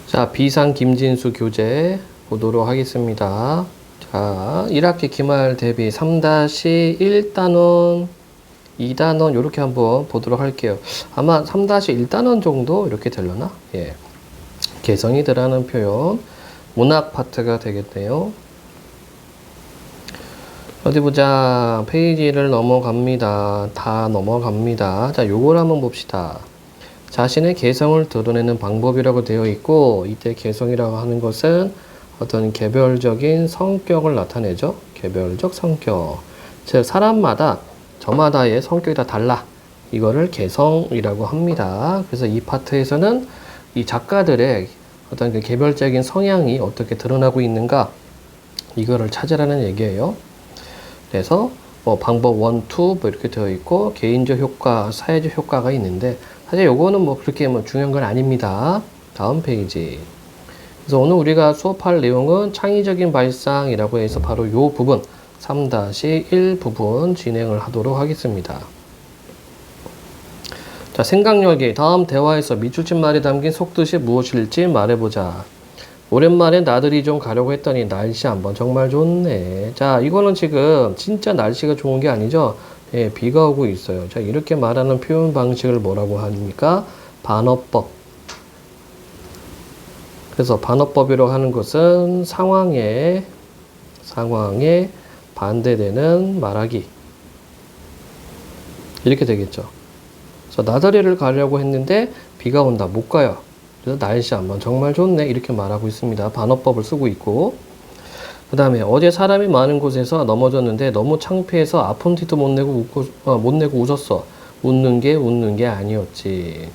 자, 비상 김진수 교재 보도록 하겠습니다. 자, 1학기 기말 대비 3-1단원, 2단원 이렇게 한번 보도록 할게요. 아마 3-1단원 정도 이렇게 되려나? 예. 개성이 들어가는 표현, 문학 파트가 되겠네요. 어디 보자. 페이지를 넘어갑니다. 다 넘어갑니다. 자, 요걸 한번 봅시다. 자신의 개성을 드러내는 방법이라고 되어 있고, 이때 개성이라고 하는 것은 어떤 개별적인 성격을 나타내죠. 개별적 성격. 즉, 사람마다 저마다의 성격이 다 달라. 이거를 개성이라고 합니다. 그래서 이 파트에서는 이 작가들의 어떤 그 개별적인 성향이 어떻게 드러나고 있는가, 이거를 찾으라는 얘기예요. 그래서 뭐 방법 1, 2 뭐 이렇게 되어 있고, 개인적 효과, 사회적 효과가 있는데, 사실 요거는 뭐 그렇게 뭐 중요한 건 아닙니다. 다음 페이지. 그래서 오늘 우리가 수업할 내용은 창의적인 발상이라고 해서 바로 요 부분 3-1 부분 진행을 하도록 하겠습니다. 자, 생각력이 다음 대화에서 밑줄친 말이 담긴 속뜻이 무엇일지 말해보자. 오랜만에 나들이 좀 가려고 했더니 날씨 한번 정말 좋네. 자, 이거는 지금 진짜 날씨가 좋은 게 아니죠. 예, 비가 오고 있어요. 자, 이렇게 말하는 표현 방식을 뭐라고 합니까? 반어법. 그래서 반어법이라고 하는 것은 상황에 반대되는 말하기. 이렇게 되겠죠. 그래서 나들이를 가려고 했는데 비가 온다. 못 가요. 그래서 날씨 한번 정말 좋네. 이렇게 말하고 있습니다. 반어법을 쓰고 있고. 그 다음에 어제 사람이 많은 곳에서 넘어졌는데 너무 창피해서 아픈 티도 못 내고 웃었어. 웃는 게 아니었지.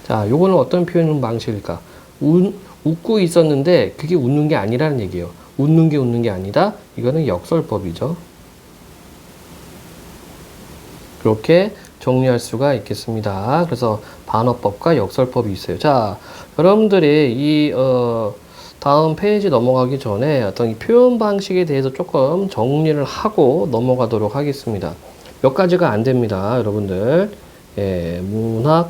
자, 요거는 어떤 표현 방식일까? 웃고 있었는데 그게 웃는 게 아니라는 얘기예요. 웃는 게 아니다. 이거는 역설법이죠. 그렇게 정리할 수가 있겠습니다. 그래서 반어법과 역설법이 있어요. 자, 여러분들이 이 다음 페이지 넘어가기 전에 어떤 이 표현 방식에 대해서 조금 정리를 하고 넘어가도록 하겠습니다. 몇 가지가 안 됩니다, 여러분들. 예, 문학의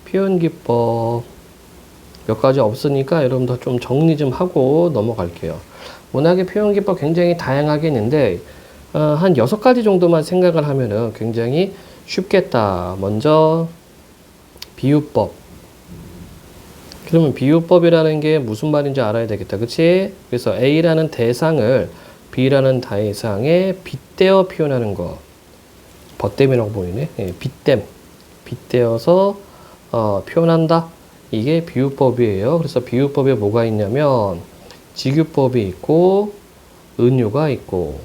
표현 기법 몇 가지 없으니까 여러분들 좀 정리 좀 하고 넘어갈게요. 문학의 표현 기법 굉장히 다양하게 있는데 한 6가지 정도만 생각을 하면은 굉장히 쉽겠다. 먼저 비유법. 그러면 비유법이라는 게 무슨 말인지 알아야 되겠다. 그치? 그래서 A라는 대상을 B라는 대상에 빗대어 표현하는 거. 벗댐이라고 보이네. 예, 빗대어서 표현한다. 이게 비유법이에요. 그래서 비유법에 뭐가 있냐면 직유법이 있고 은유가 있고,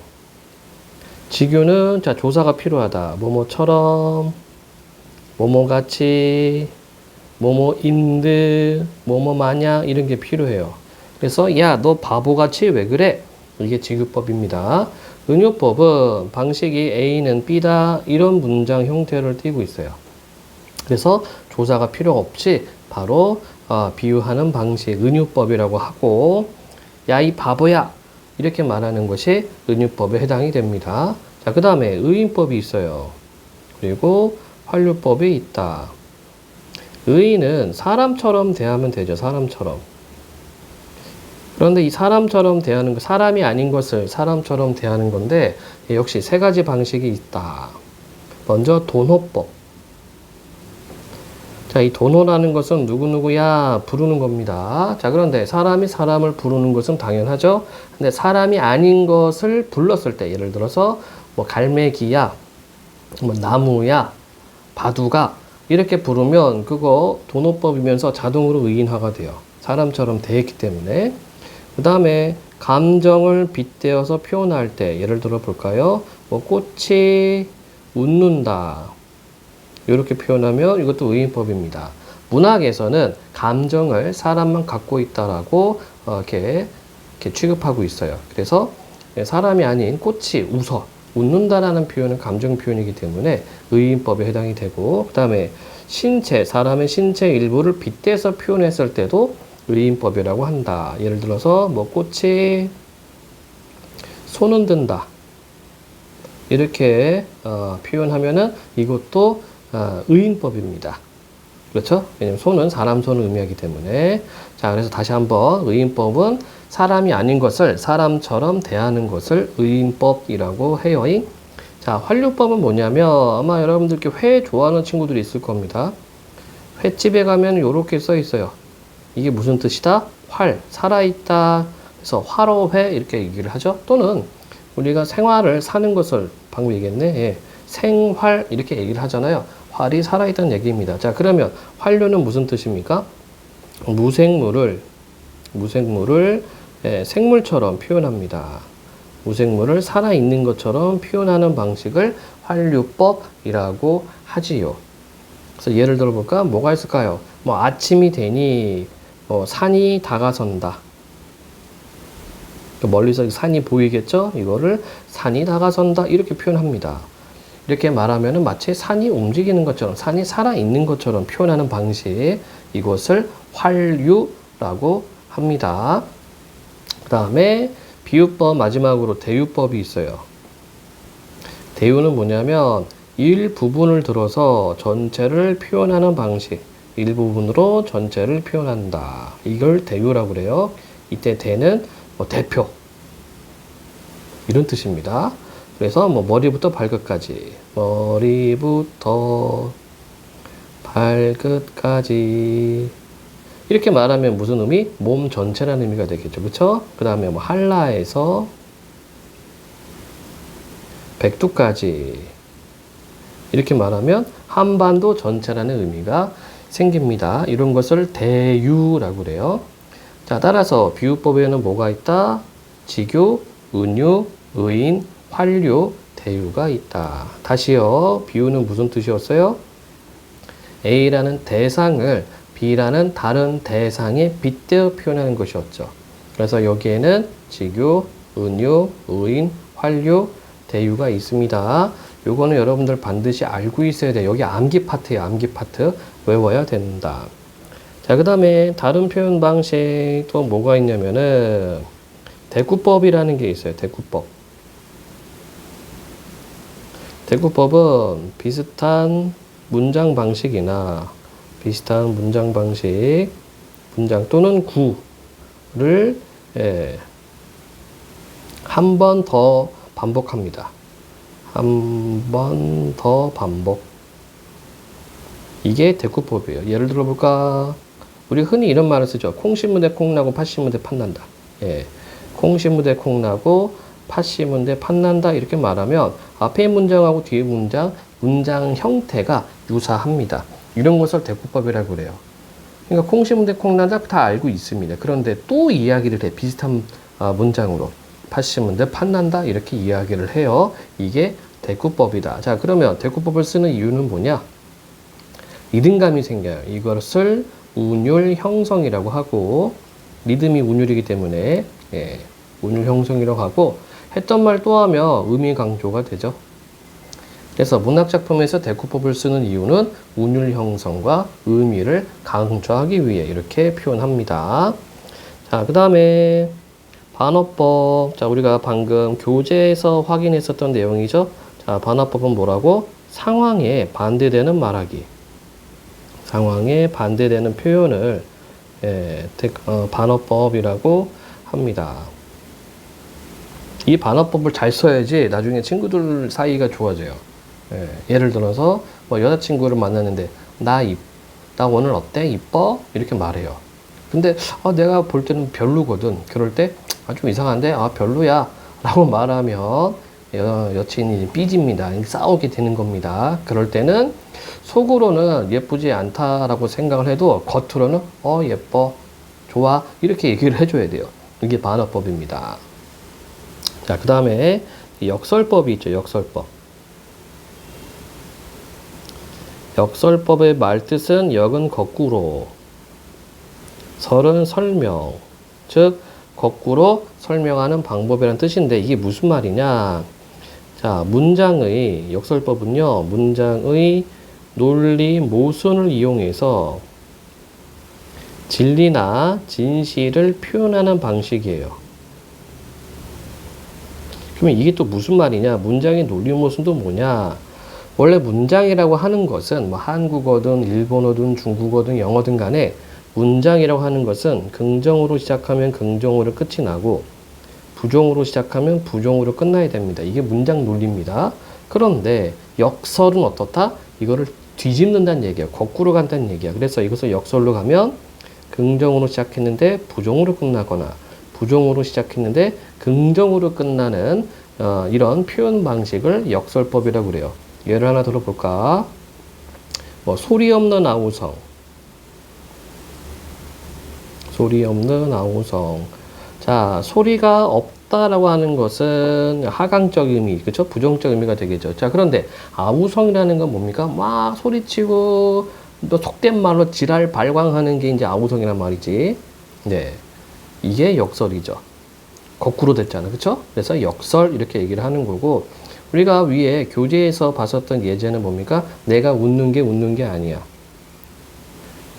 직유는 자 조사가 필요하다. 뭐뭐처럼, 뭐뭐같이, 뭐뭐인듯, 뭐뭐 마냥 이런 게 필요해요. 그래서 야, 너 바보같이 왜 그래? 이게 직유법입니다. 은유법은 방식이 A는 B다 이런 문장 형태를 띠고 있어요. 그래서 조사가 필요 없이 바로 비유하는 방식 은유법이라고 하고, 야, 이 바보야 이렇게 말하는 것이 은유법에 해당이 됩니다. 자, 그 다음에 의인법이 있어요. 그리고 활류법이 있다. 의인은 사람처럼 대하면 되죠. 사람처럼. 그런데 이 사람처럼 대하는 거, 사람이 아닌 것을 사람처럼 대하는 건데 역시 3가지 방식이 있다. 먼저 돈호법. 자, 이 돈호라는 것은 누구누구야 부르는 겁니다. 자, 그런데 사람이 사람을 부르는 것은 당연하죠. 근데 사람이 아닌 것을 불렀을 때, 예를 들어서 뭐 갈매기야, 뭐 나무야, 바두가 이렇게 부르면 그거 돈호법이면서 자동으로 의인화가 돼요. 사람처럼 대했기 때문에. 그 다음에 감정을 빗대어서 표현할 때, 예를 들어 볼까요? 뭐 꽃이 웃는다. 이렇게 표현하면 이것도 의인법입니다. 문학에서는 감정을 사람만 갖고 있다라고 이렇게 취급하고 있어요. 그래서 사람이 아닌 꽃이 웃는다라는 표현은 감정 표현이기 때문에 의인법에 해당이 되고, 그 다음에 사람의 신체 일부를 빗대서 표현했을 때도 의인법이라고 한다. 예를 들어서 뭐 꽃이 손은 든다. 이렇게 표현하면은 이것도 의인법입니다. 그렇죠? 왜냐면 손은 사람 손을 의미하기 때문에. 자, 그래서 다시 한번 의인법은 사람이 아닌 것을 사람처럼 대하는 것을 의인법이라고 해요. 자, 활류법은 뭐냐면 아마 여러분들께 회 좋아하는 친구들이 있을 겁니다. 횟집에 가면 이렇게 써 있어요. 이게 무슨 뜻이다? 활, 살아있다. 그래서 활어회 이렇게 얘기를 하죠. 또는 우리가 생활을 사는 것을 방금 얘기했네. 예. 생활 이렇게 얘기를 하잖아요. 활이 살아있다는 얘기입니다. 자, 그러면 활류는 무슨 뜻입니까? 무생물을 예, 생물처럼 표현합니다. 무생물을 살아있는 것처럼 표현하는 방식을 활류법이라고 하지요. 그래서 예를 들어볼까? 뭐가 있을까요? 뭐 아침이 되니 산이 다가선다. 멀리서 산이 보이겠죠? 이거를 산이 다가선다 이렇게 표현합니다. 이렇게 말하면 마치 산이 움직이는 것처럼 산이 살아있는 것처럼 표현하는 방식, 이것을 활류라고 합니다. 그 다음에 비유법 마지막으로 대유법이 있어요. 대유는 뭐냐면 일부분을 들어서 전체를 표현하는 방식, 일부분으로 전체를 표현한다. 이걸 대유라고 그래요. 이때 대는 대표 이런 뜻입니다. 그래서 머리부터 발끝까지, 머리부터 발끝까지 이렇게 말하면 무슨 의미? 몸 전체라는 의미가 되겠죠. 그렇죠? 그 다음에 한라에서 백두까지 이렇게 말하면 한반도 전체라는 의미가 생깁니다. 이런 것을 대유라고 그래요. 자, 따라서 비유법에는 뭐가 있다? 직유, 은유, 의인, 활류, 대유가 있다. 다시요. 비유는 무슨 뜻이었어요? A라는 대상을 B라는 다른 대상에 빗대어 표현하는 것이었죠. 그래서 여기에는 직유, 은유, 의인, 활류, 대유가 있습니다. 요거는 여러분들 반드시 알고 있어야 돼요. 여기 암기 파트예요. 암기 파트. 외워야 된다. 자, 그 다음에 다른 표현 방식 또 뭐가 있냐면은 대구법이라는 게 있어요. 대구법. 대구법은 비슷한 문장 방식이나 비슷한 문장 방식, 문장 또는 구를 한 번 더 반복합니다. 한 번 더 반복. 이게 대구법이에요. 예를 들어볼까? 우리 흔히 이런 말을 쓰죠. 콩 심은 데 콩 나고 팥 심은 데 팥 난다. 예. 콩 심은 데 콩 나고 팥 심은 데 팥 난다. 이렇게 말하면 앞에 문장하고 뒤에 문장 형태가 유사합니다. 이런 것을 대구법이라고 그래요. 그러니까 콩 심은 데 콩 난다 다 알고 있습니다. 그런데 또 이야기를 해. 비슷한 문장으로. 팥 심은 데 팥 난다. 이렇게 이야기를 해요. 이게 대구법이다. 자, 그러면 대구법을 쓰는 이유는 뭐냐? 리듬감이 생겨요. 이것을 운율 형성이라고 하고, 리듬이 운율이기 때문에 운율 형성이라고 하고, 했던 말 또 하면 의미 강조가 되죠. 그래서 문학작품에서 대구법을 쓰는 이유는 운율 형성과 의미를 강조하기 위해 이렇게 표현합니다. 자, 그 다음에 반어법. 자, 우리가 방금 교재에서 확인했었던 내용이죠. 자, 반어법은 뭐라고? 상황에 반대되는 말하기. 상황에 반대되는 표현을 반어법이라고 합니다. 이 반어법을 잘 써야지 나중에 친구들 사이가 좋아져요. 예를 들어서 여자친구를 만났는데 나 오늘 어때? 이뻐? 이렇게 말해요. 근데 내가 볼 때는 별로거든. 그럴 때 좀 이상한데 별로야 라고 말하면 여친이 삐집니다. 싸우게 되는 겁니다. 그럴 때는 속으로는 예쁘지 않다라고 생각을 해도 겉으로는 예뻐, 좋아 이렇게 얘기를 해줘야 돼요. 이게 반어법입니다. 자, 그 다음에 역설법이 있죠. 역설법. 역설법의 말뜻은 역은 거꾸로, 설은 설명, 즉 거꾸로 설명하는 방법이라는 뜻인데 이게 무슨 말이냐? 자, 문장의 역설법은요. 문장의 논리 모순을 이용해서 진리나 진실을 표현하는 방식이에요. 그러면 이게 또 무슨 말이냐? 문장의 논리 모순도 뭐냐? 원래 문장이라고 하는 것은 뭐 한국어든 일본어든 중국어든 영어든 간에 문장이라고 하는 것은 긍정으로 시작하면 긍정으로 끝이 나고 부정으로 시작하면 부정으로 끝나야 됩니다. 이게 문장 논리입니다. 그런데 역설은 어떻다? 이거를 뒤집는다는 얘기야. 거꾸로 간다는 얘기야. 그래서 이것을 역설로 가면 긍정으로 시작했는데 부정으로 끝나거나 부정으로 시작했는데 긍정으로 끝나는 이런 표현 방식을 역설법이라고 그래요. 예를 하나 들어볼까? 뭐 소리 없는 아우성. 소리 없는 아우성. 자, 소리가 없다라고 하는 것은 하강적 의미, 그쵸? 부정적 의미가 되겠죠. 자, 그런데 아우성이라는 건 뭡니까? 막 소리치고 또 속된 말로 지랄 발광하는 게 이제 아우성이란 말이지. 네. 이게 역설이죠. 거꾸로 됐잖아. 그쵸? 그래서 역설 이렇게 얘기를 하는 거고, 우리가 위에 교재에서 봤었던 예제는 뭡니까? 내가 웃는 게 아니야.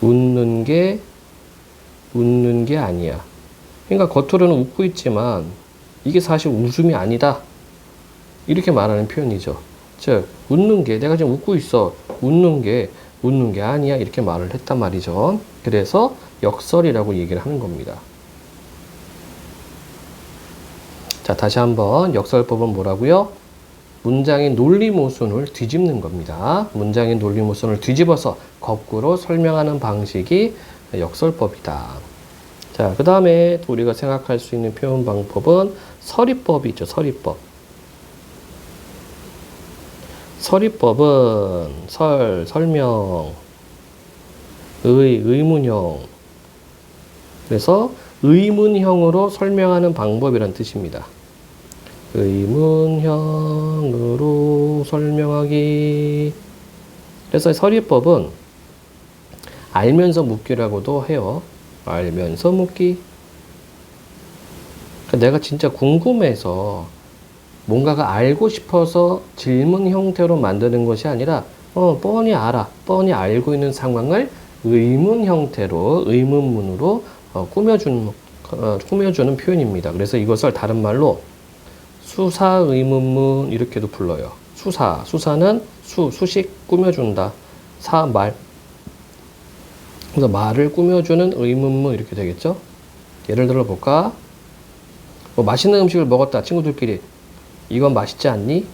웃는 게 아니야. 그러니까 겉으로는 웃고 있지만 이게 사실 웃음이 아니다. 이렇게 말하는 표현이죠. 즉, 웃는 게 내가 지금 웃고 있어. 웃는 게 아니야. 이렇게 말을 했단 말이죠. 그래서 역설이라고 얘기를 하는 겁니다. 자, 다시 한번 역설법은 뭐라고요? 문장의 논리 모순을 뒤집는 겁니다. 문장의 논리 모순을 뒤집어서 거꾸로 설명하는 방식이 역설법이다. 자, 그 다음에 우리가 생각할 수 있는 표현 방법은 서리법이 있죠. 서리법. 서리법은 설명, 의문형. 그래서 의문형으로 설명하는 방법이란 뜻입니다. 의문형으로 설명하기. 그래서 서리법은 알면서 묻기라고도 해요. 알면서 묻기. 그러니까 내가 진짜 궁금해서 뭔가가 알고 싶어서 질문 형태로 만드는 것이 아니라 뻔히 알아. 뻔히 알고 있는 상황을 의문 형태로, 의문문으로 꾸며주는 표현입니다. 그래서 이것을 다른 말로 수사의문문 이렇게도 불러요. 수사는 수식 꾸며준다. 말. 그래서 말을 꾸며주는 의문문 이렇게 되겠죠. 예를 들어 볼까? 뭐 맛있는 음식을 먹었다. 친구들끼리. 이건 맛있지 않니?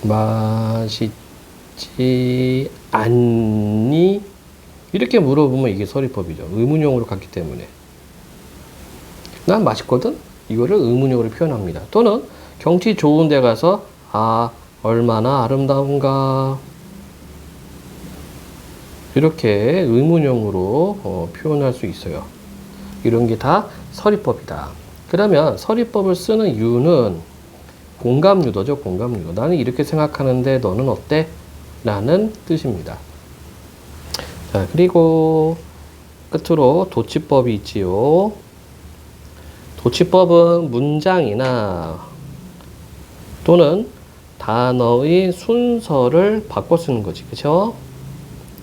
맛있지 않니? 이렇게 물어보면 이게 서리법이죠. 의문형으로 갔기 때문에. 난 맛있거든? 이거를 의문형으로 표현합니다. 또는 경치 좋은 데 가서 얼마나 아름다운가. 이렇게 의문형으로 표현할 수 있어요. 이런 게 다 서리법이다. 그러면 서리법을 쓰는 이유는 공감유도죠. 공감유도. 나는 이렇게 생각하는데 너는 어때? 라는 뜻입니다. 자, 그리고 끝으로 도치법이 있지요. 도치법은 문장이나 또는 단어의 순서를 바꿔 쓰는 거지. 그쵸?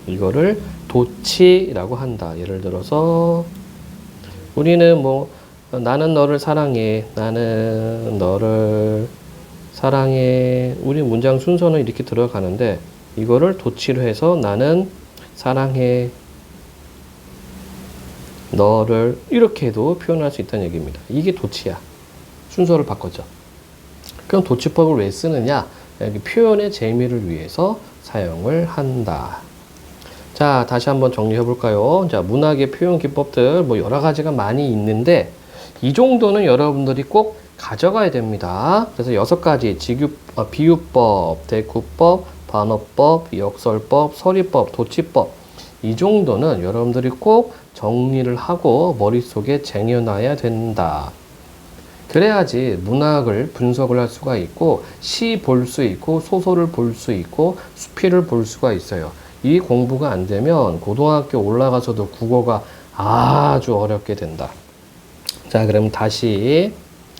이거를 도치라고 한다. 예를 들어서 우리는 나는 너를 사랑해. 나는 너를 사랑해. 우리 문장 순서는 이렇게 들어가는데 이거를 도치로 해서 나는 사랑해. 너를 이렇게도 표현할 수 있다는 얘기입니다. 이게 도치야. 순서를 바꿨죠. 그럼 도치법을 왜 쓰느냐? 표현의 재미를 위해서 사용을 한다. 자, 다시 한번 정리해 볼까요? 자, 문학의 표현 기법들 여러 가지가 많이 있는데 이 정도는 여러분들이 꼭 가져가야 됩니다. 그래서 6가지 비유법, 대꾸법, 반어법, 역설법, 서리법, 도치법 이 정도는 여러분들이 꼭 정리를 하고 머릿속에 쟁여놔야 된다. 그래야지 문학을 분석을 할 수가 있고 시 볼 수 있고 소설을 볼 수 있고 수필을 볼 수가 있어요. 이 공부가 안 되면 고등학교 올라가서도 국어가 아주 어렵게 된다. 자, 그럼 다시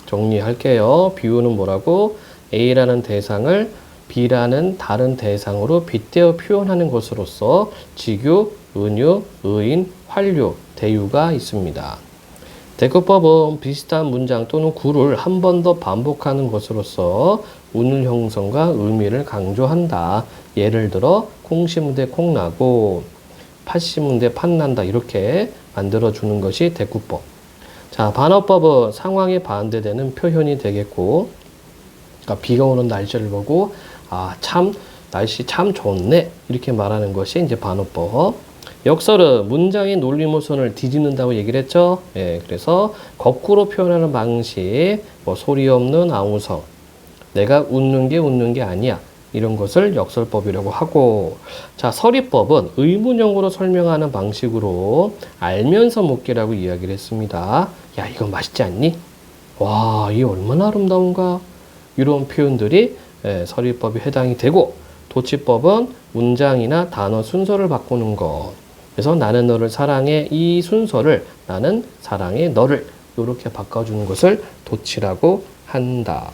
정리할게요. 비유는 뭐라고? A라는 대상을 B라는 다른 대상으로 빗대어 표현하는 것으로서 직유, 은유, 의인, 활유, 대유가 있습니다. 대꾸법은 비슷한 문장 또는 구를 한 번 더 반복하는 것으로서 운율 형성과 의미를 강조한다. 예를 들어 콩 심은데 콩 나고 팥 심은데 팥 난다. 이렇게 만들어주는 것이 대꾸법. 자, 반어법은 상황에 반대되는 표현이 되겠고, 그러니까 비가 오는 날씨를 보고 날씨 참 좋네 이렇게 말하는 것이 이제 반어법. 역설은 문장의 논리모선을 뒤집는다고 얘기를 했죠. 예, 그래서 거꾸로 표현하는 방식, 뭐 소리 없는 아우성, 내가 웃는 게 아니야. 이런 것을 역설법이라고 하고, 자, 서리법은 의문형으로 설명하는 방식으로 알면서 묻기라고 이야기를 했습니다. 야, 이거 맛있지 않니? 와, 이게 얼마나 아름다운가? 이런 표현들이 서리법에 해당이 되고, 도치법은 문장이나 단어 순서를 바꾸는 것. 그래서 나는 너를 사랑해, 이 순서를 나는 사랑해 너를 이렇게 바꿔주는 것을 도치라고 한다.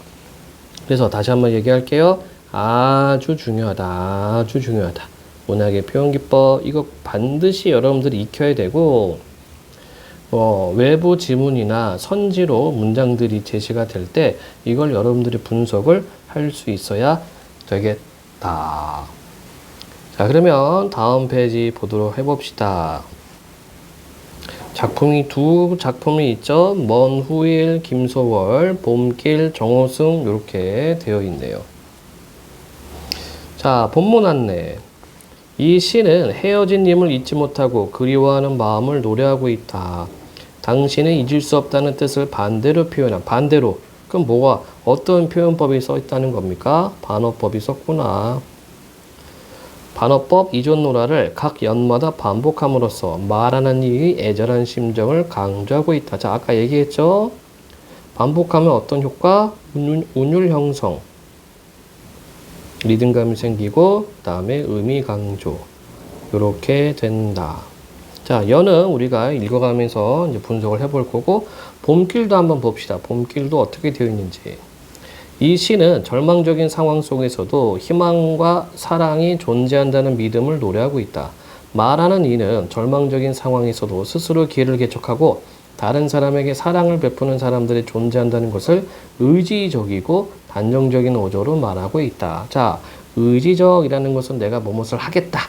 그래서 다시 한번 얘기할게요. 아주 중요하다. 아주 중요하다. 문학의 표현기법, 이거 반드시 여러분들이 익혀야 되고, 외부 지문이나 선지로 문장들이 제시가 될 때 이걸 여러분들이 분석을 할 수 있어야 되겠다. 자, 그러면 다음 페이지 보도록 해봅시다. 두 작품이 있죠. 먼 후일, 김소월, 봄길, 정호승 이렇게 되어 있네요. 자, 본문 안내. 이 시는 헤어진 님을 잊지 못하고 그리워하는 마음을 노래하고 있다. 당신은 잊을 수 없다는 뜻을 반대로 표현한 반대로. 그럼 어떤 표현법이 써 있다는 겁니까? 반어법이 썼구나. 반어법 이존노라를 각 연마다 반복함으로써 말하는 이의 애절한 심정을 강조하고 있다. 자, 아까 얘기했죠? 반복하면 어떤 효과? 운율 형성. 리듬감이 생기고, 그 다음에 의미 강조. 이렇게 된다. 자, 연은 우리가 읽어가면서 이제 분석을 해볼 거고, 봄길도 한번 봅시다. 봄길도 어떻게 되어 있는지. 이 시는 절망적인 상황 속에서도 희망과 사랑이 존재한다는 믿음을 노래하고 있다. 말하는 이는 절망적인 상황에서도 스스로 기회를 개척하고 다른 사람에게 사랑을 베푸는 사람들이 존재한다는 것을 의지적이고 단정적인 어조로 말하고 있다. 자, 의지적이라는 것은 내가 무엇을 하겠다.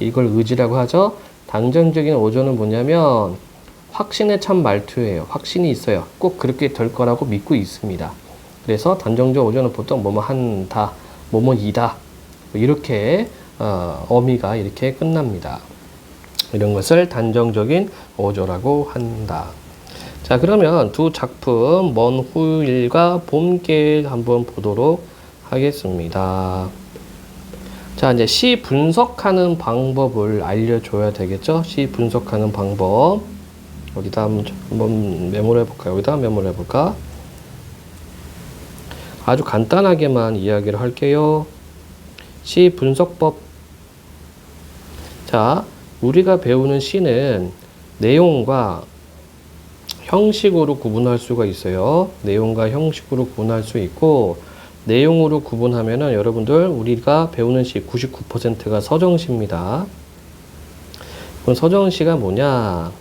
이걸 의지라고 하죠. 단정적인 어조는 뭐냐면 확신에 찬 말투예요. 확신이 있어요. 꼭 그렇게 될 거라고 믿고 있습니다. 그래서 단정적 어조는 보통 뭐뭐 한다, 뭐뭐이다 이렇게 어미가 이렇게 끝납니다. 이런 것을 단정적인 어조라고 한다. 자, 그러면 두 작품 먼 후일과 봄길 한번 보도록 하겠습니다. 자, 이제 시 분석하는 방법을 알려줘야 되겠죠? 시 분석하는 방법. 어디다 한번 메모를 해볼까요? 여기다 메모를 해볼까? 아주 간단하게만 이야기를 할게요. 시 분석법. 자, 우리가 배우는 시는 내용과 형식으로 구분할 수가 있어요. 내용과 형식으로 구분할 수 있고, 내용으로 구분하면은 여러분들 우리가 배우는 시 99%가 서정시입니다. 그럼 서정시가 뭐냐?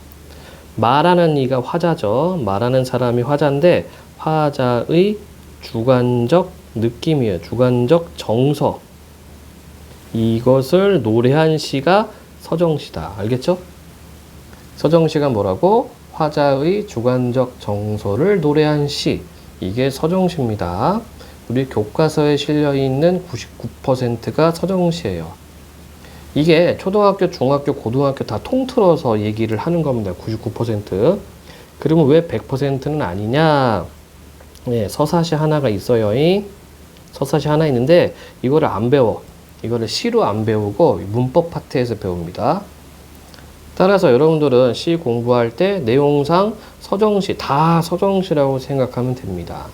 말하는 이가 화자죠. 말하는 사람이 화자인데 화자의 주관적 느낌이에요. 주관적 정서. 이것을 노래한 시가 서정시다. 알겠죠? 서정시가 뭐라고? 화자의 주관적 정서를 노래한 시. 이게 서정시입니다. 우리 교과서에 실려있는 99%가 서정시예요. 이게 초등학교, 중학교, 고등학교 다 통틀어서 얘기를 하는 겁니다. 99%. 그러면 왜 100%는 아니냐? 네, 서사시 하나가 있어요. 서사시 하나 있는데 이거를 안 배워. 이거를 시로 안 배우고 문법 파트에서 배웁니다. 따라서 여러분들은 시 공부할 때 내용상 서정시, 다 서정시라고 생각하면 됩니다.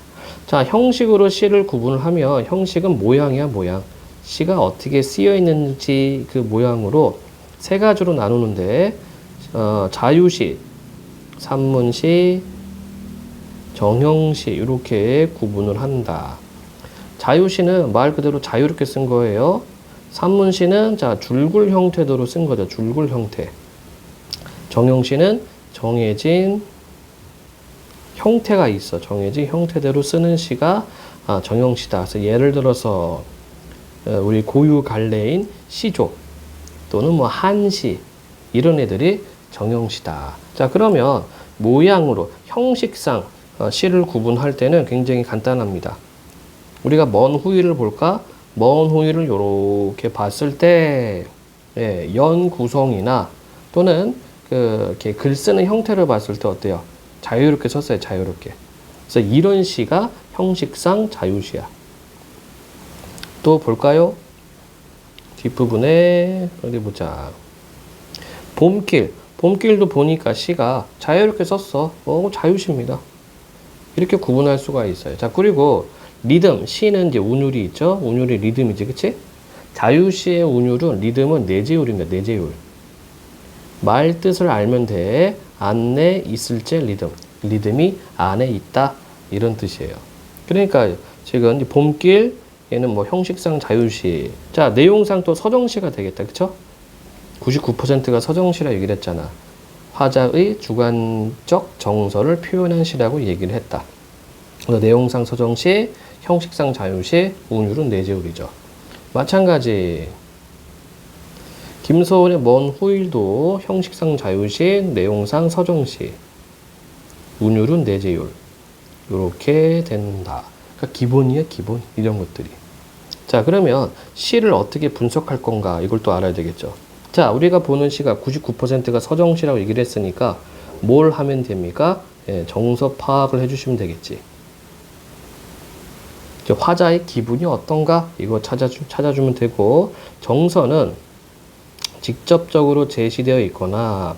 자, 형식으로 시를 구분을 하면 형식은 모양이야, 모양. 시가 어떻게 쓰여 있는지 그 모양으로 세 가지로 나누는데, 자유시, 산문시, 정형시 이렇게 구분을 한다. 자유시는 말 그대로 자유롭게 쓴 거예요. 산문시는 자 줄글 형태대로 쓴 거죠. 줄글 형태. 정형시는 정해진 형태가 있어. 정해진 형태대로 쓰는 시가 정형시다. 그래서 예를 들어서 우리 고유 갈래인 시조 또는 뭐 한시 이런 애들이 정형시다. 자, 그러면 모양으로 형식상 시를 구분할 때는 굉장히 간단합니다. 우리가 먼 후일을 볼까? 먼 후일을 이렇게 봤을 때 연 구성이나 또는 이렇게 글 쓰는 형태를 봤을 때 어때요? 자유롭게 썼어요. 자유롭게. 그래서 이런 시가 형식상 자유시야. 또 볼까요? 뒷부분에 어디 보자. 봄길. 봄길도 보니까 시가 자유롭게 썼어. 자유시입니다. 이렇게 구분할 수가 있어요. 자, 그리고 리듬. 시는 이제 운율이 있죠. 운율이 리듬이지, 그치? 자유시의 운율은 리듬은 내제율입니다. 내제율. 말 뜻을 알면 돼. 안에 있을지 리듬. 리듬이 안에 있다. 이런 뜻이에요. 그러니까 지금 봄길 얘는 뭐 형식상 자유시. 자, 내용상 또 서정시가 되겠다. 그쵸? 99%가 서정시라 얘기를 했잖아. 화자의 주관적 정서를 표현한 시라고 얘기를 했다. 그래서 내용상 서정시, 형식상 자유시, 운율은 내제율이죠. 마찬가지. 김서울의 먼 후일도 형식상 자유시, 내용상 서정시, 운율은 내제율. 이렇게 된다. 그러니까 기본이에요, 기본. 이런 것들이. 자, 그러면 시를 어떻게 분석할 건가? 이걸 또 알아야 되겠죠. 자, 우리가 보는 시가 99%가 서정시라고 얘기를 했으니까 뭘 하면 됩니까? 정서 파악을 해주시면 되겠지. 화자의 기분이 어떤가? 이거 찾아주면 되고, 정서는 직접적으로 제시되어 있거나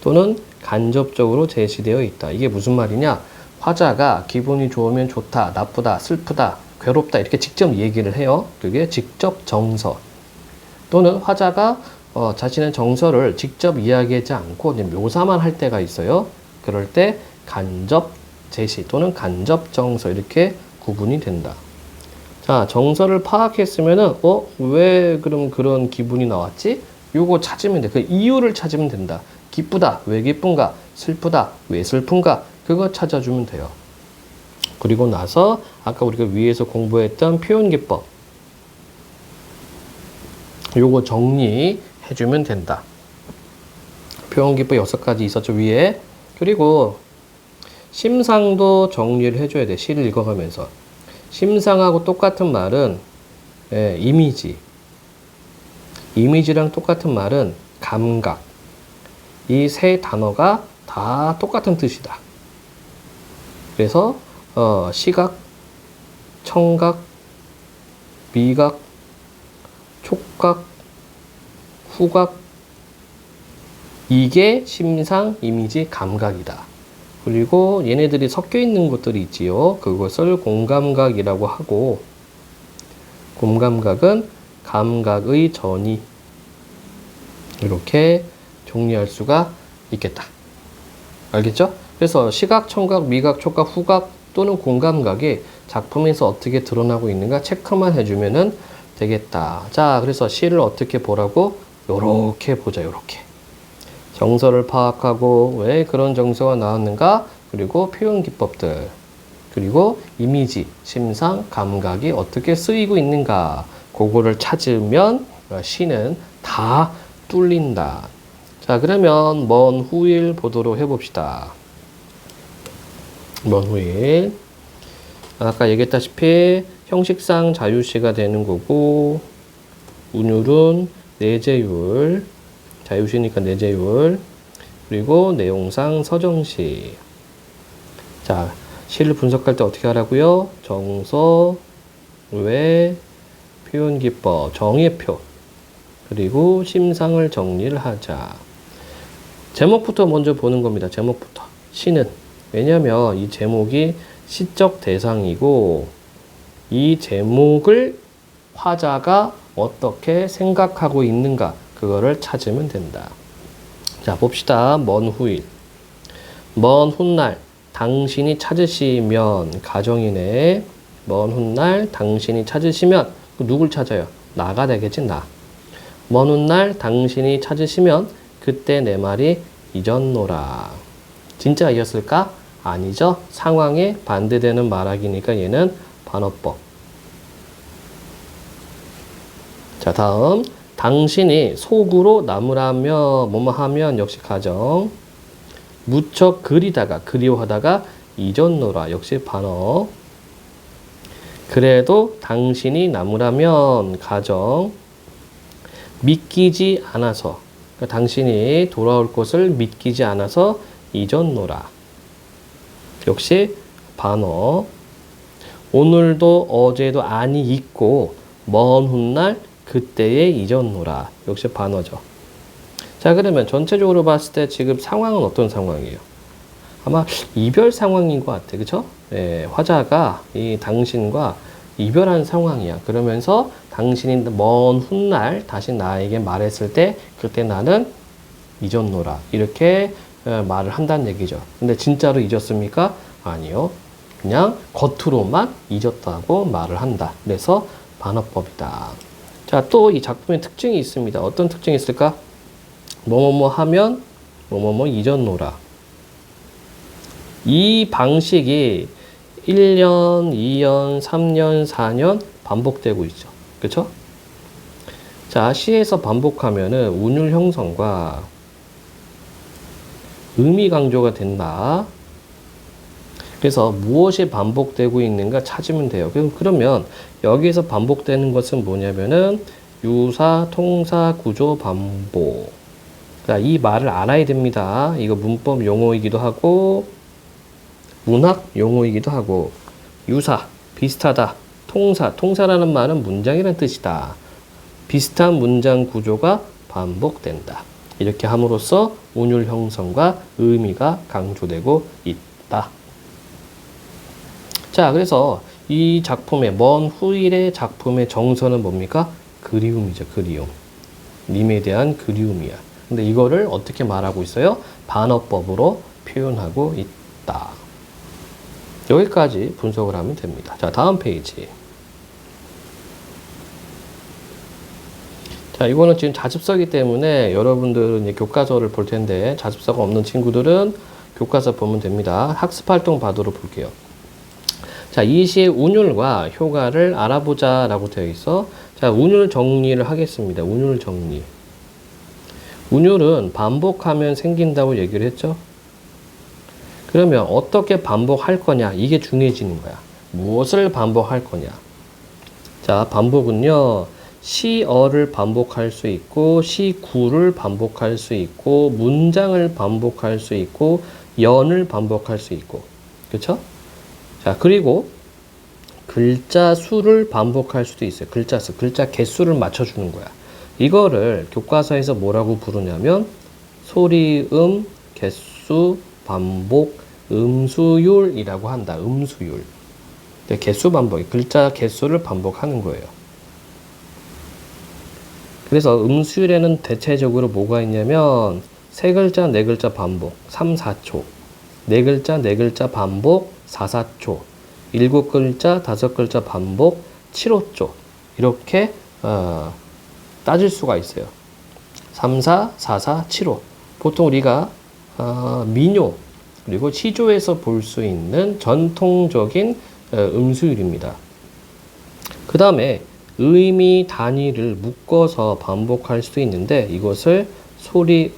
또는 간접적으로 제시되어 있다. 이게 무슨 말이냐? 화자가 기분이 좋으면 좋다, 나쁘다, 슬프다, 괴롭다 이렇게 직접 얘기를 해요. 그게 직접 정서. 또는 화자가 자신의 정서를 직접 이야기하지 않고 묘사만 할 때가 있어요. 그럴 때 간접 제시 또는 간접 정서 이렇게 구분이 된다. 자, 정서를 파악했으면은 왜 그럼 그런 기분이 나왔지? 요거 찾으면 돼. 그 이유를 찾으면 된다. 기쁘다, 왜 기쁜가? 슬프다, 왜 슬픈가? 그거 찾아주면 돼요. 그리고 나서 아까 우리가 위에서 공부했던 표현기법 요거 정리해주면 된다. 표현기법 6가지 있었죠, 위에. 그리고 심상도 정리를 해줘야 돼. 시를 읽어가면서. 심상하고 똑같은 말은 이미지. 이미지랑 똑같은 말은 감각. 이 세 단어가 다 똑같은 뜻이다. 그래서 시각, 청각, 미각, 촉각, 후각 이게 심상, 이미지, 감각이다. 그리고 얘네들이 섞여 있는 것들이 있지요. 그것을 공감각이라고 하고, 공감각은 감각의 전이. 이렇게 정리할 수가 있겠다. 알겠죠? 그래서 시각, 청각, 미각, 촉각, 후각 또는 공감각이 작품에서 어떻게 드러나고 있는가 체크만 해주면은 되겠다. 자, 그래서 시를 어떻게 보라고? 요렇게 보자, 요렇게. 정서를 파악하고 왜 그런 정서가 나왔는가? 그리고 표현 기법들. 그리고 이미지, 심상, 감각이 어떻게 쓰이고 있는가? 그거를 찾으면 시는 다 뚫린다. 자, 그러면 먼 후일 보도록 해봅시다. 먼 후일. 아까 얘기했다시피 형식상 자유시가 되는 거고, 운율은 내제율, 자유시니까 내제율, 그리고 내용상 서정시. 자, 시를 분석할 때 어떻게 하라고요? 정서, 왜, 표현기법, 정의표, 그리고 심상을 정리를 하자. 제목부터 먼저 보는 겁니다. 제목부터. 시는. 왜냐면 이 제목이 시적 대상이고 이 제목을 화자가 어떻게 생각하고 있는가 그거를 찾으면 된다. 자, 봅시다. 먼 후일. 먼 훗날 당신이 찾으시면 가정이네. 먼 훗날 당신이 찾으시면 누굴 찾아요? 나가 되겠지, 나. 먼 훗날 당신이 찾으시면 그때 내 말이 잊었노라. 진짜 이었을까? 아니죠. 상황에 반대되는 말하기니까 얘는 반어법. 자, 다음. 당신이 속으로 나무라며 뭐뭐 하면 역시 가정. 무척 그리다가 그리워하다가 잊었노라 역시 반어. 그래도 당신이 나무라면 가정. 믿기지 않아서 그러니까 당신이 돌아올 것을 믿기지 않아서 잊었노라 역시 반어. 오늘도 어제도 아니 있고 먼 훗날 그때에 잊었노라 역시 반어죠. 자, 그러면 전체적으로 봤을 때 지금 상황은 어떤 상황이에요? 아마 이별 상황인 것 같아. 그쵸? 예, 화자가 이 당신과 이별한 상황이야. 그러면서 당신이 먼 훗날 다시 나에게 말했을 때 그때 나는 잊었노라. 이렇게 말을 한다는 얘기죠. 근데 진짜로 잊었습니까? 아니요. 그냥 겉으로만 잊었다고 말을 한다. 그래서 반어법이다. 자, 또 이 작품의 특징이 있습니다. 어떤 특징이 있을까? 뭐뭐뭐 하면 뭐뭐뭐 잊었노라. 이 방식이 1년, 2년, 3년, 4년 반복되고 있죠. 그쵸? 자, 시에서 반복하면은 운율 형성과 의미 강조가 된다. 그래서 무엇이 반복되고 있는가 찾으면 돼요. 그러면 여기서 반복되는 것은 뭐냐면은 유사, 통사, 구조, 반복. 자, 이 말을 알아야 됩니다. 이거 문법 용어이기도 하고 문학 용어이기도 하고. 유사, 비슷하다. 통사, 통사라는 말은 문장이라는 뜻이다. 비슷한 문장 구조가 반복된다. 이렇게 함으로써 운율 형성과 의미가 강조되고 있다. 자, 그래서 이 작품의 먼 후일의 작품의 정서는 뭡니까? 그리움이죠. 그리움. 님에 대한 그리움이야. 근데 이거를 어떻게 말하고 있어요? 반어법으로 표현하고 있다. 여기까지 분석을 하면 됩니다. 자, 다음 페이지. 자, 이거는 지금 자습서이기 때문에 여러분들은 이제 교과서를 볼 텐데 자습서가 없는 친구들은 교과서 보면 됩니다. 학습활동 바도록 볼게요. 자, 이 시의 운율과 효과를 알아보자 라고 되어 있어. 자, 운율 정리를 하겠습니다. 운율 정리. 운율은 반복하면 생긴다고 얘기를 했죠. 그러면 어떻게 반복할 거냐? 이게 중요해지는 거야. 무엇을 반복할 거냐? 자, 반복은요. 시어를 반복할 수 있고 시구를 반복할 수 있고 문장을 반복할 수 있고 연을 반복할 수 있고. 그렇죠? 자, 그리고 글자 수를 반복할 수도 있어요. 글자 수, 글자 개수를 맞춰주는 거야. 이거를 교과서에서 뭐라고 부르냐면 소리음, 개수, 반복, 음수율이라고 한다. 음수율. 개수 반복, 글자 개수를 반복하는 거예요. 그래서 음수율에는 대체적으로 뭐가 있냐면 세 글자, 네 글자 반복, 3, 4초. 네 글자, 네 글자 반복, 4, 4초. 일곱 글자, 다섯 글자 반복, 7, 5초. 이렇게 따질 수가 있어요. 3, 4, 4, 4, 7, 5. 보통 우리가 민요 그리고 시조에서 볼 수 있는 전통적인 음수율입니다. 그 다음에 의미 단위를 묶어서 반복할 수도 있는데 이것을 소리,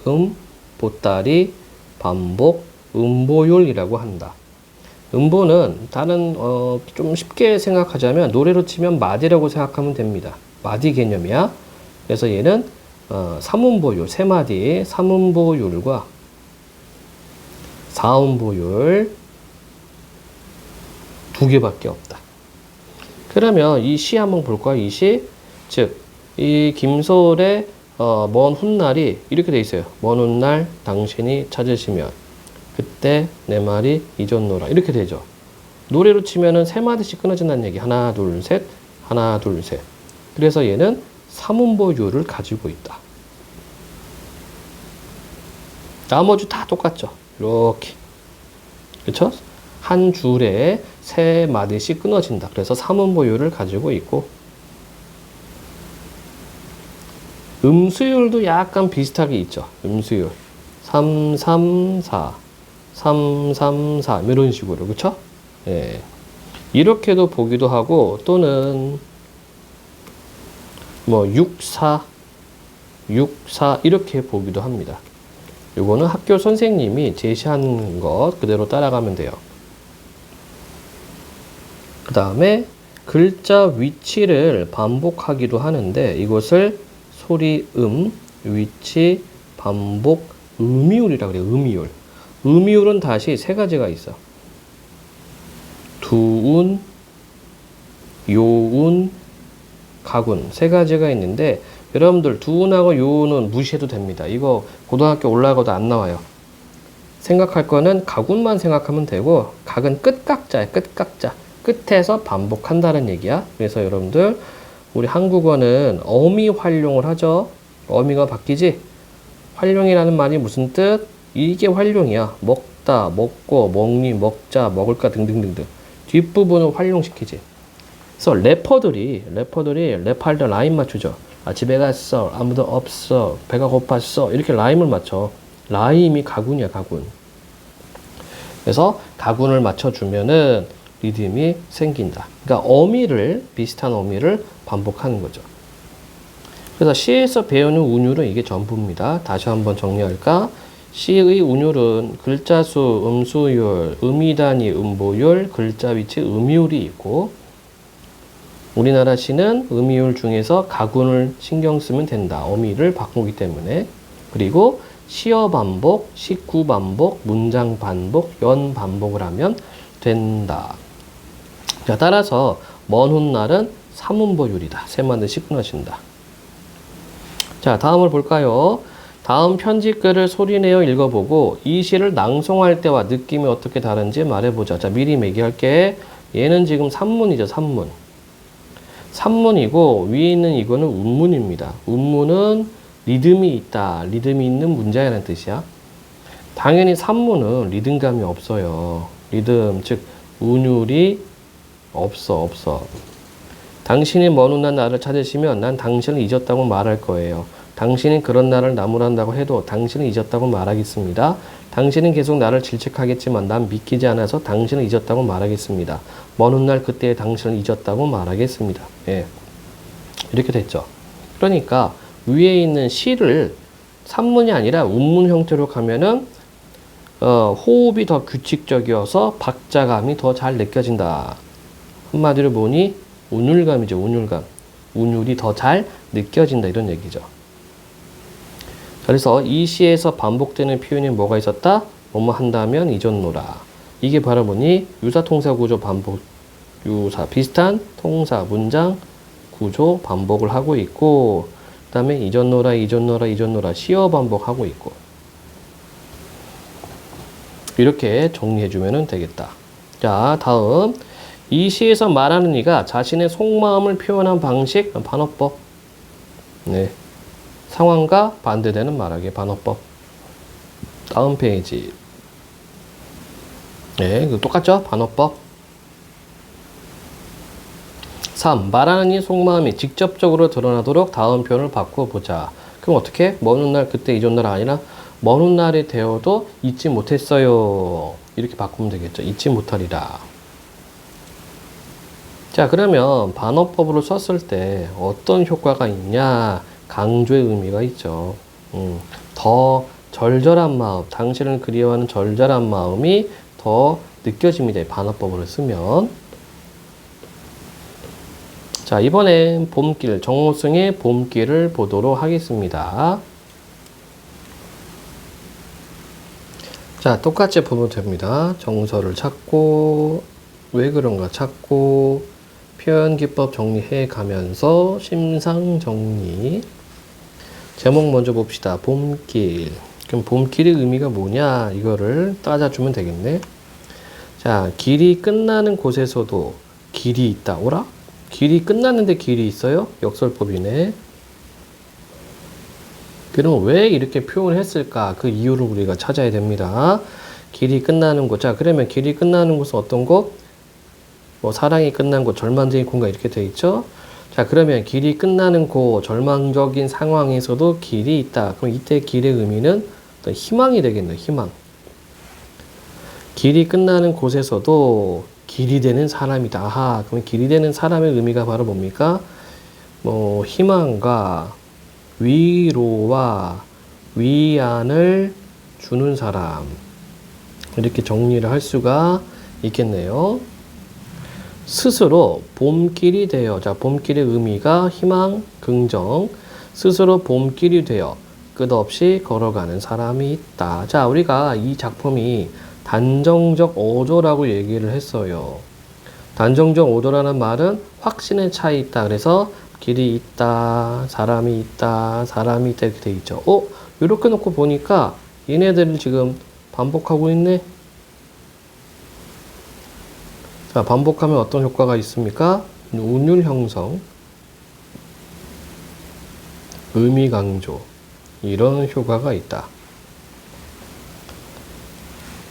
보따리, 반복, 음보율이라고 한다. 음보는 다른 좀 쉽게 생각하자면 노래로 치면 마디라고 생각하면 됩니다. 마디 개념이야. 그래서 얘는 삼음보율, 세 마디의 삼음보율과 사음보율 두 개밖에 없다. 그러면 이 시 한번 볼까요? 이 시, 즉 이 김소월의 먼 훗날이 이렇게 돼 있어요. 먼 훗날 당신이 찾으시면 그때 내 말이 잊었노라. 이렇게 되죠. 노래로 치면은 세 마디씩 끊어진다는 얘기. 하나, 둘, 셋, 하나, 둘, 셋. 그래서 얘는 삼음보율을 가지고 있다. 나머지 다 똑같죠. 이렇게. 그렇죠? 한 줄에 세 마디씩 끊어진다. 그래서 삼음보율을 가지고 있고 음수율도 약간 비슷하게 있죠. 음수율 3, 3, 4, 3, 3, 4 이런 식으로 그쵸? 예. 이렇게도 보기도 하고 또는 뭐 6, 4, 6, 4 이렇게 보기도 합니다. 요거는 학교 선생님이 제시한 것 그대로 따라가면 돼요. 그 다음에 글자 위치를 반복하기도 하는데 이것을 소리, 위치, 반복, 음이율이라고 그래요. 음이율. 음이율은 다시 세 가지가 있어. 두운, 요운, 가군 세 가지가 있는데 여러분들 두운하고 요운은 무시해도 됩니다. 이거 고등학교 올라가도 안 나와요. 생각할 거는 가군만 생각하면 되고 각은 끝각자야. 끝각자. 끝에서 반복한다는 얘기야. 그래서 여러분들 우리 한국어는 어미 활용을 하죠. 어미가 바뀌지. 활용이라는 말이 무슨 뜻? 이게 활용이야. 먹다, 먹고, 먹니, 먹자, 먹을까 등등등등. 뒷부분을 활용시키지. 그래서 래퍼들이 랩할 때 라임 맞추죠. 아, 집에 갔어. 아무도 없어. 배가 고팠어. 이렇게 라임을 맞춰. 라임이 가군이야, 가군. 그래서 가군을 맞춰주면은 리듬이 생긴다. 그러니까 어미를, 비슷한 어미를 반복하는 거죠. 그래서 시에서 배우는 운율은 이게 전부입니다. 다시 한번 정리할까? 시의 운율은 글자 수, 음수율, 음이 단위, 음보율, 글자 위치, 음이율이 있고 우리나라 시는 음이율 중에서 가군을 신경 쓰면 된다. 어미를 바꾸기 때문에. 그리고 시어 반복, 식구 반복, 문장 반복, 연 반복을 하면 된다. 자, 따라서 먼 훗날은 삼음보율이다. 세마늘 씻구나신다. 자, 다음을 볼까요? 다음 편지글을 소리내어 읽어보고 이 시를 낭송할 때와 느낌이 어떻게 다른지 말해보자. 자, 미리 매기할게. 얘는 지금 산문이죠, 산문. 산문이고 위에 있는 이거는 운문입니다. 운문은 리듬이 있다. 리듬이 있는 문장이라는 뜻이야. 당연히 산문은 리듬감이 없어요. 리듬, 즉 운율이 없어. 당신이 먼 훗날 나를 찾으시면 난 당신을 잊었다고 말할 거예요. 당신이 그런 날을 나무란다고 해도 당신을 잊었다고 말하겠습니다. 당신은 계속 나를 질책하겠지만 난 믿기지 않아서 당신을 잊었다고 말하겠습니다. 먼 훗날 그때의 당신을 잊었다고 말하겠습니다. 예. 이렇게 됐죠. 그러니까 위에 있는 시를 산문이 아니라 운문 형태로 가면은 호흡이 더 규칙적이어서 박자감이 더 잘 느껴진다. 한마디로 보니 운율감이죠. 운율감. 운율이 더 잘 느껴진다. 이런 얘기죠. 그래서 이 시에서 반복되는 표현이 뭐가 있었다? 뭐뭐 한다면 잊었노라. 이게 바로 뭐니? 유사 통사 구조 반복, 유사 비슷한 통사 문장 구조 반복을 하고 있고 그 다음에 잊었노라 시어 반복하고 있고 이렇게 정리해주면 되겠다. 자, 다음 이 시에서 말하는 이가 자신의 속마음을 표현한 방식 반어법. 네. 상황과 반대되는 말하기 반어법. 다음 페이지. 네, 똑같죠? 반어법. 3. 말하는 이 속마음이 직접적으로 드러나도록 다음 표현을 바꿔보자. 그럼 어떻게? 먼 훗날 그때 잊었노라 아니라 먼 훗날이 되어도 잊지 못했어요. 이렇게 바꾸면 되겠죠. 잊지 못하리라. 자, 그러면 반어법으로 썼을 때 어떤 효과가 있냐? 강조의 의미가 있죠. 더 절절한 마음, 당신을 그리워하는 절절한 마음이 더 느껴집니다. 반어법으로 쓰면. 자, 이번엔 봄길, 정호승의 봄길을 보도록 하겠습니다. 자, 똑같이 보면 됩니다. 정서를 찾고, 왜 그런가 찾고, 표현 기법 정리해 가면서 심상 정리. 제목 먼저 봅시다. 봄길. 그럼 봄길의 의미가 뭐냐? 이거를 따져주면 되겠네. 자, 길이 끝나는 곳에서도 길이 있다. 오라? 길이 끝났는데 길이 있어요? 역설법이네. 그럼 왜 이렇게 표현을 했을까? 그 이유를 우리가 찾아야 됩니다. 길이 끝나는 곳. 자, 그러면 길이 끝나는 곳은 어떤 곳? 뭐 사랑이 끝난 곳, 절망적인 공간 이렇게 돼 있죠? 자, 그러면 길이 끝나는 곳, 절망적인 상황에서도 길이 있다. 그럼 이때 길의 의미는 어떤 희망이 되겠네, 희망. 길이 끝나는 곳에서도 길이 되는 사람이다. 아하, 그럼 길이 되는 사람의 의미가 바로 뭡니까? 뭐 희망과 위로와 위안을 주는 사람, 이렇게 정리를 할 수가 있겠네요. 스스로 봄길이 되어, 자, 봄길의 의미가 희망, 긍정, 스스로 봄길이 되어 끝없이 걸어가는 사람이 있다. 자, 우리가 이 작품이 단정적 어조라고 얘기를 했어요. 단정적 어조라는 말은 확신에 차 있다. 그래서 길이 있다, 사람이 있다, 사람이 있다 이렇게 돼 있죠. 이렇게 놓고 보니까 얘네들을 지금 반복하고 있네. 자, 반복하면 어떤 효과가 있습니까? 운율 형성, 의미 강조, 이런 효과가 있다.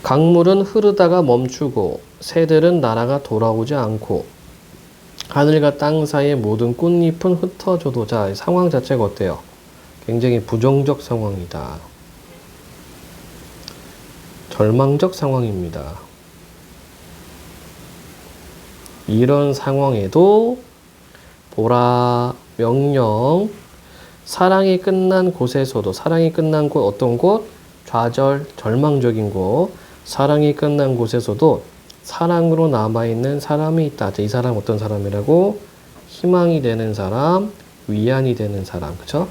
강물은 흐르다가 멈추고 새들은 날아가 돌아오지 않고 하늘과 땅 사이의 모든 꽃잎은 흩어져도, 자, 상황 자체가 어때요? 굉장히 부정적 상황이다. 절망적 상황입니다. 이런 상황에도 보라, 명령, 사랑이 끝난 곳에서도, 사랑이 끝난 곳 어떤 곳? 좌절, 절망적인 곳. 사랑이 끝난 곳에서도 사랑으로 남아있는 사람이 있다. 이 사람 어떤 사람이라고? 희망이 되는 사람, 위안이 되는 사람. 그쵸?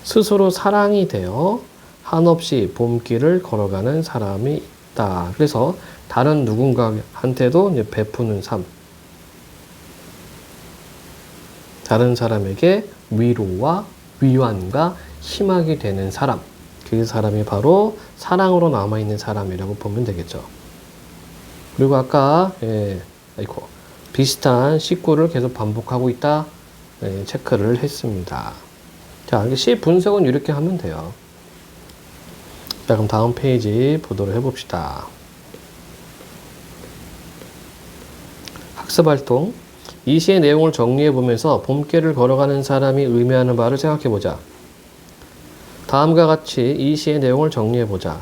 스스로 사랑이 되어 한없이 봄길을 걸어가는 사람이 있다. 그래서 다른 누군가한테도 이제 베푸는 삶. 다른 사람에게 위로와 위안과 희망이 되는 사람. 그 사람이 바로 사랑으로 남아있는 사람이라고 보면 되겠죠. 그리고 아까 비슷한 식구를 계속 반복하고 있다. 체크를 했습니다. 자, 시 분석은 이렇게 하면 돼요. 자, 그럼 다음 페이지 보도록 해봅시다. 학습활동. 이 시의 내용을 정리해보면서 봄길을 걸어가는 사람이 의미하는 바를 생각해보자. 다음과 같이 이 시의 내용을 정리해보자.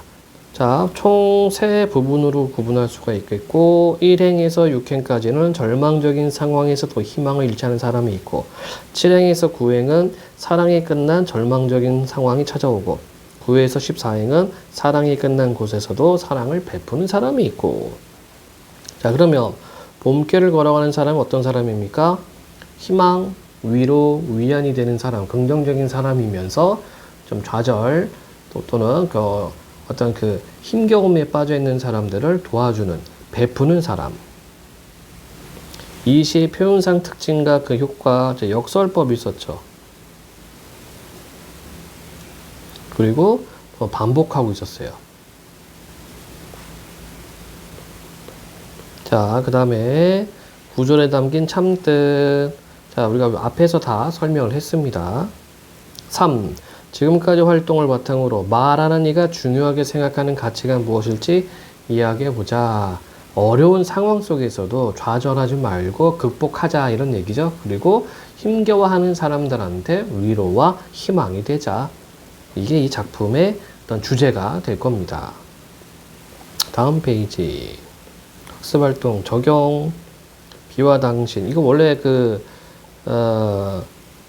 자, 총 3부분으로 구분할 수가 있겠고 1행에서 6행까지는 절망적인 상황에서도 희망을 잃지 않은 사람이 있고 7행에서 9행은 사랑이 끝난 절망적인 상황이 찾아오고 9에서 14행은 사랑이 끝난 곳에서도 사랑을 베푸는 사람이 있고. 자, 그러면 봄길을 걸어가는 사람은 어떤 사람입니까? 희망, 위로, 위안이 되는 사람, 긍정적인 사람이면서 좀 좌절 또는 어떤 그 힘겨움에 빠져 있는 사람들을 도와주는, 베푸는 사람. 이 시의 표현상 특징과 그 효과, 역설법이 있었죠. 그리고 반복하고 있었어요. 자, 그 다음에 구절에 담긴 참뜻. 자, 우리가 앞에서 다 설명을 했습니다. 3. 지금까지 활동을 바탕으로 말하는 이가 중요하게 생각하는 가치가 무엇일지 이야기해보자. 어려운 상황 속에서도 좌절하지 말고 극복하자, 이런 얘기죠. 그리고 힘겨워하는 사람들한테 위로와 희망이 되자. 이게 이 작품의 어떤 주제가 될 겁니다. 다음 페이지. 학습활동 적용. 비와 당신. 이거 원래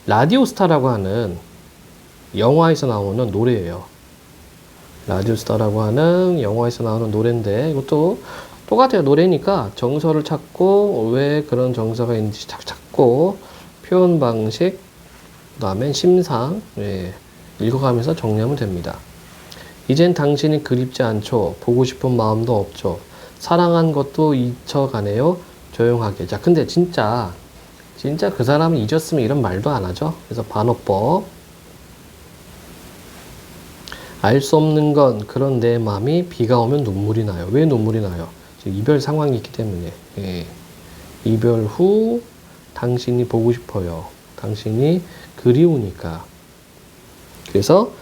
라디오스타라고 하는 영화에서 나오는 노래예요. 라디오스타라고 하는 영화에서 나오는 노래인데 이것도 똑같아요. 노래니까 정서를 찾고 왜 그런 정서가 있는지 찾고 표현 방식, 그 다음에 심상, 읽어가면서 정리하면 됩니다. 이젠 당신이 그립지 않죠. 보고 싶은 마음도 없죠. 사랑한 것도 잊혀가네요. 조용하게. 자, 근데 진짜 그 사람을 잊었으면 이런 말도 안 하죠. 그래서 반어법. 알 수 없는 건 그런 내 마음이 비가 오면 눈물이 나요. 왜 눈물이 나요? 이별 상황이 있기 때문에. 이별 후 당신이 보고 싶어요. 당신이 그리우니까. 그래서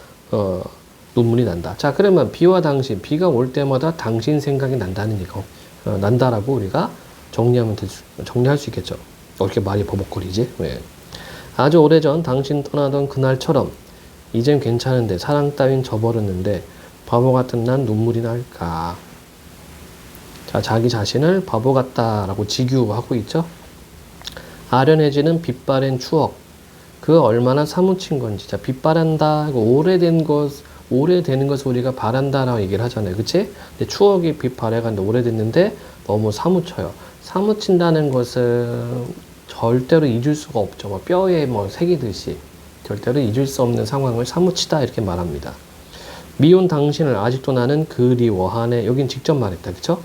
눈물이 난다. 자, 그러면 비와 당신, 비가 올 때마다 당신 생각이 난다는 이거, 난다라고 우리가 정리할 수 있겠죠. 이렇게 말이 버벅거리지? 왜? 아주 오래전 당신 떠나던 그날처럼 이젠 괜찮은데 사랑 따윈 저버렸는데 바보 같은 난 눈물이 날까. 자, 자기 자신을 바보 같다라고 직유하고 있죠. 아련해지는 빛바랜 추억. 그 얼마나 사무친 건지. 자, 빛바란다. 오래되는 것을 우리가 바란다라고 얘기를 하잖아요. 그치? 근데 추억이 빛바래가는데 오래됐는데 너무 사무쳐요. 사무친다는 것은 절대로 잊을 수가 없죠. 뭐 뼈에 뭐 새기듯이. 절대로 잊을 수 없는 상황을 사무치다 이렇게 말합니다. 미운 당신을 아직도 나는 그리워하네. 여긴 직접 말했다. 그쵸?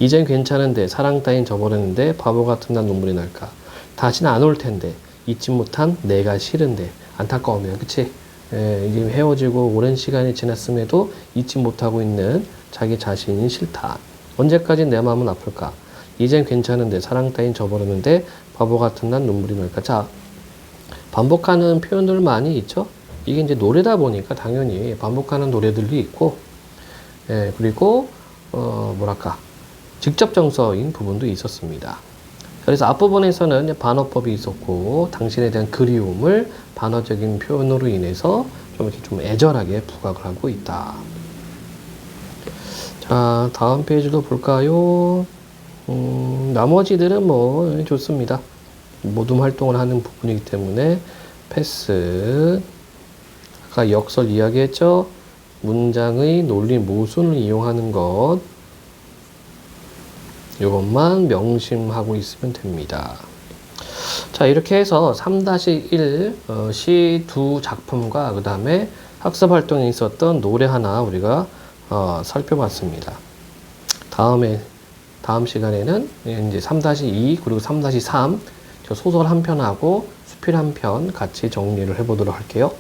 이젠 괜찮은데 사랑 따윈 저버렸는데 바보 같은 난 눈물이 날까. 다시는 안 올 텐데 잊지 못한 내가 싫은데. 안타까우면 그치? 예, 이제 헤어지고 오랜 시간이 지났음에도 잊지 못하고 있는 자기 자신이 싫다. 언제까지 내 마음은 아플까? 이젠 괜찮은데 사랑 따윈 저버렸는데 바보 같은 난 눈물이 날까. 자, 반복하는 표현들 많이 있죠? 이게 이제 노래다 보니까 당연히 반복하는 노래들도 있고, 예, 그리고, 뭐랄까, 직접 정서인 부분도 있었습니다. 그래서 앞부분에서는 반어법이 있었고, 당신에 대한 그리움을 반어적인 표현으로 인해서 좀 이렇게 좀 애절하게 부각을 하고 있다. 자, 다음 페이지도 볼까요? 나머지들은 뭐, 좋습니다. 모둠 활동을 하는 부분이기 때문에 패스. 아까 역설 이야기했죠? 문장의 논리 모순을 이용하는 것. 이것만 명심하고 있으면 됩니다. 자, 이렇게 해서 3-1 시 두 작품과 그 다음에 학습 활동에 있었던 노래 하나 우리가 살펴봤습니다. 다음 시간에는 이제 3-2 그리고 3-3 소설 한 편하고 수필 한 편 같이 정리를 해보도록 할게요.